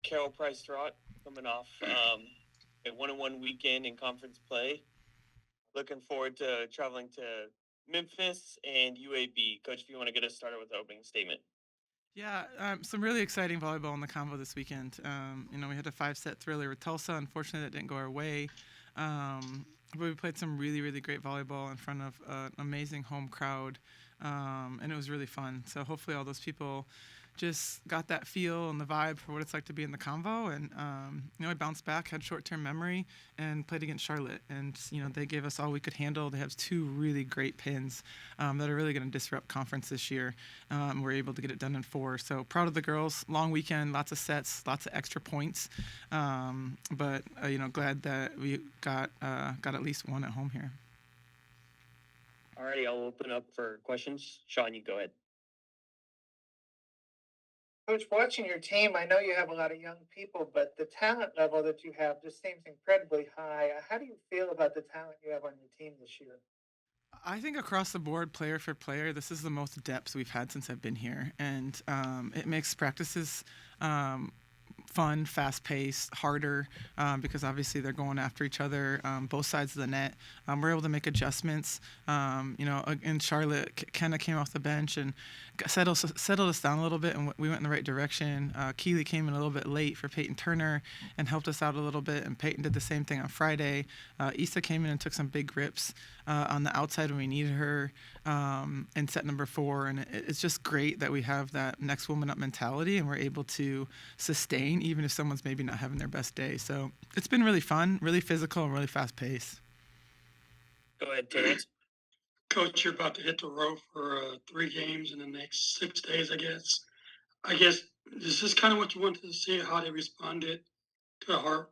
Carol Price-Torok coming off a 1-1 weekend in conference play. Looking forward to traveling to Memphis and UAB. Coach, if you want to get us started with the opening statement. Yeah, some really exciting volleyball in the combo this weekend. We had a 5-set thriller with Tulsa. Unfortunately, that didn't go our way. But we played some really, really great volleyball in front of an amazing home crowd, and it was really fun. So hopefully all those people just got that feel and the vibe for what it's like to be in the convo. And, I bounced back, had short-term memory, and played against Charlotte. And, they gave us all we could handle. They have two really great pins that are really going to disrupt conference this year. We're able to get it done in 4. So proud of the girls. Long weekend, lots of sets, lots of extra points. But glad that we got at least one at home here. Alrighty, I'll open up for questions. Sean, you go ahead. Coach, watching your team, I know you have a lot of young people, but the talent level that you have just seems incredibly high. How do you feel about the talent you have on your team this year? I think across the board, player for player, this is the most depth we've had since I've been here, and it makes practices fun, fast-paced, harder because obviously they're going after each other, both sides of the net. We're able to make adjustments. In Charlotte, Kenna came off the bench and settled us down a little bit, and we went in the right direction. Keeley came in a little bit late for Peyton Turner and helped us out a little bit, and Peyton did the same thing on Friday. Issa came in and took some big grips on the outside when we needed her in set number 4, and it's just great that we have that next woman up mentality, and we're able to sustain even if someone's maybe not having their best day. So it's been really fun, really physical, and really fast paced. Go ahead, Terrence. Coach, you're about to hit the road for 3 games in the next 6 days, I guess. Is this kind of what you wanted to see, how they responded to a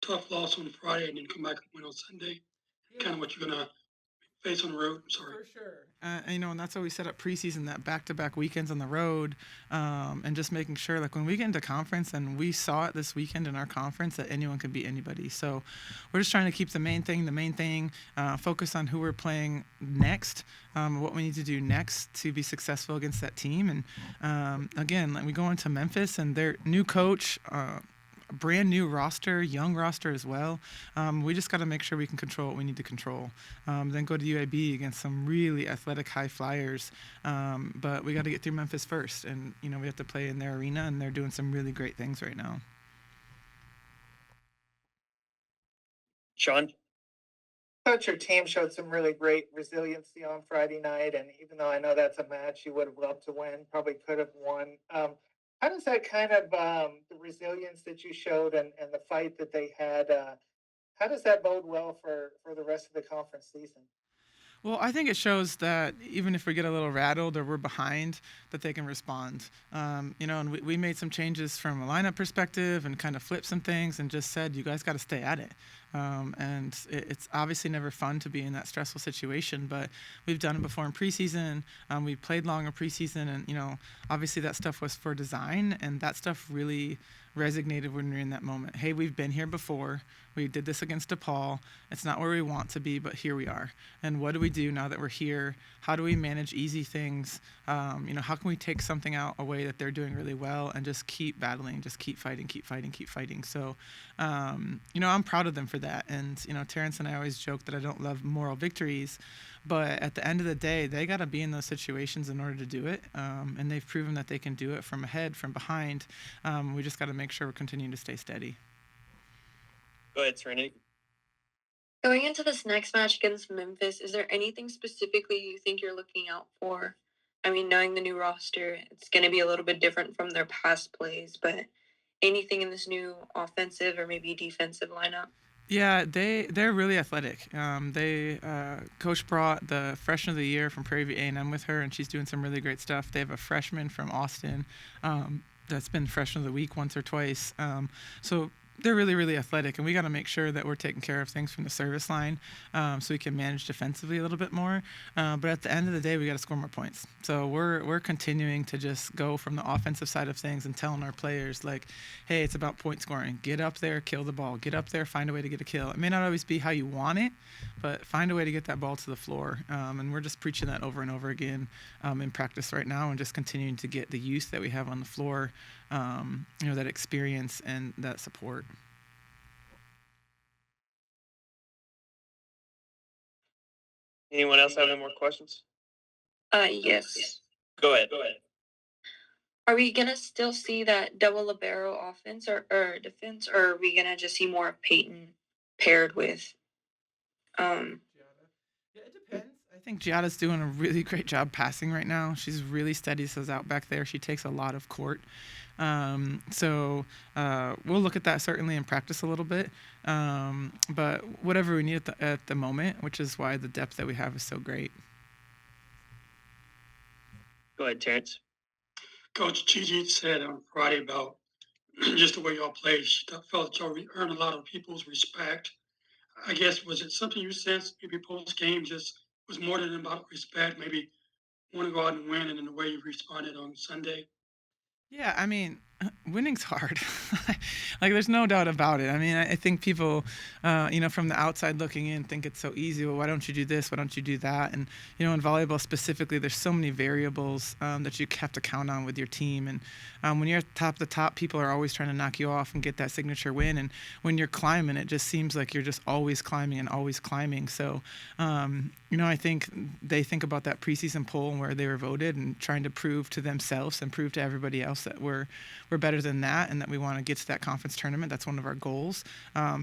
tough loss on Friday and then come back and win on Sunday? Yeah. Kind of what you're going to face on the road? Sorry. For sure. And that's why we set up preseason, that back-to-back weekends on the road, and just making sure, like, when we get into conference, and we saw it this weekend in our conference, that anyone can beat anybody. So we're just trying to keep the main thing, focus on who we're playing next, what we need to do next to be successful against that team. And, again, like, we go into Memphis, and their new coach, brand new roster, young roster as well. We just got to make sure we can control what we need to control. Then go to UAB against some really athletic high flyers. But we got to get through Memphis first. And, we have to play in their arena, and they're doing some really great things right now. Sean? Coach, your team showed some really great resiliency on Friday night, and even though I know that's a match you would have loved to win, probably could have won. How does that kind of the resilience that you showed and the fight that they had, how does that bode well for the rest of the conference season? Well, I think it shows that even if we get a little rattled or we're behind, that they can respond. And we made some changes from a lineup perspective and kind of flipped some things and just said, you guys got to stay at it. And it's obviously never fun to be in that stressful situation, but we've done it before in preseason. We played longer preseason, and, obviously that stuff was for design, and that stuff really resonated when we were in that moment. Hey, we've been here before. We did this against DePaul. It's not where we want to be, but here we are. And what do we do now that we're here? How do we manage easy things? How can we take something out away that they're doing really well and just keep battling, just keep fighting. So, I'm proud of them for that. And, Terrence and I always joke that I don't love moral victories, but at the end of the day, they got to be in those situations in order to do it. And they've proven that they can do it from ahead, from behind. We just got to make sure we're continuing to stay steady. Go ahead, Serenity. Going into this next match against Memphis, is there anything specifically you think you're looking out for? I mean, knowing the new roster, it's going to be a little bit different from their past plays, but anything in this new offensive or maybe defensive lineup? Yeah, they're really athletic. Coach brought the freshman of the year from Prairie View A&M with her, and she's doing some really great stuff. They have a freshman from Austin that's been freshman of the week once or twice. So they're really, really athletic, and we got to make sure that we're taking care of things from the service line so we can manage defensively a little bit more. But at the end of the day, we got to score more points. So we're continuing to just go from the offensive side of things and telling our players, like, hey, it's about point scoring. Get up there, kill the ball. Get up there, find a way to get a kill. It may not always be how you want it, but find a way to get that ball to the floor. And we're just preaching that over and over again in practice right now, and just continuing to get the youth that we have on the floor that experience and that support. Anyone else have any more questions? Yes. Go ahead. Are we gonna still see that double libero offense or defense, or are we gonna just see more of Peyton paired with Yeah, it depends. I think Giada's doing a really great job passing right now. She's really steady, so out back there. She takes a lot of court. So we'll look at that certainly in practice a little bit. But whatever we need at the moment, which is why the depth that we have is so great. Go ahead, Terrence. Coach Gigi said on Friday about just the way y'all played. She felt that y'all earned a lot of people's respect. I guess, was it something you sensed maybe post game just was more than about respect, maybe want to go out and win, and in the way you responded on Sunday? Yeah, I mean, winning's hard. Like, there's no doubt about it. I mean, I think people, from the outside looking in, think it's so easy. Well, why don't you do this? Why don't you do that? And, in volleyball specifically, there's so many variables that you have to count on with your team. And when you're at the top, people are always trying to knock you off and get that signature win. And when you're climbing, it just seems like you're just always climbing and always climbing. So, I think they think about that preseason poll and where they were voted and trying to prove to themselves and prove to everybody else that we're better than that and that we want to get to that conference tournament. That's one of our goals.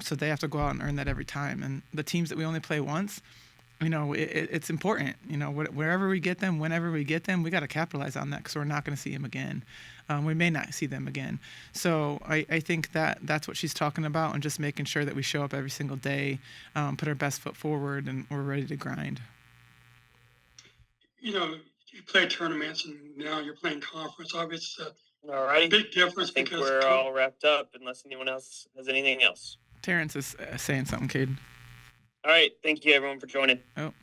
So they have to go out and earn that every time. And the teams that we only play once, it's important. Wherever we get them, whenever we get them, we got to capitalize on that because we're not going to see them again. We may not see them again. So I think that's what she's talking about, and just making sure that we show up every single day, put our best foot forward, and we're ready to grind. You play tournaments and now you're playing conference. Obviously, All righty. big difference. I think because we're all wrapped up unless anyone else has anything else. Terrence is saying something, Caden. All right. Thank you, everyone, for joining. Oh.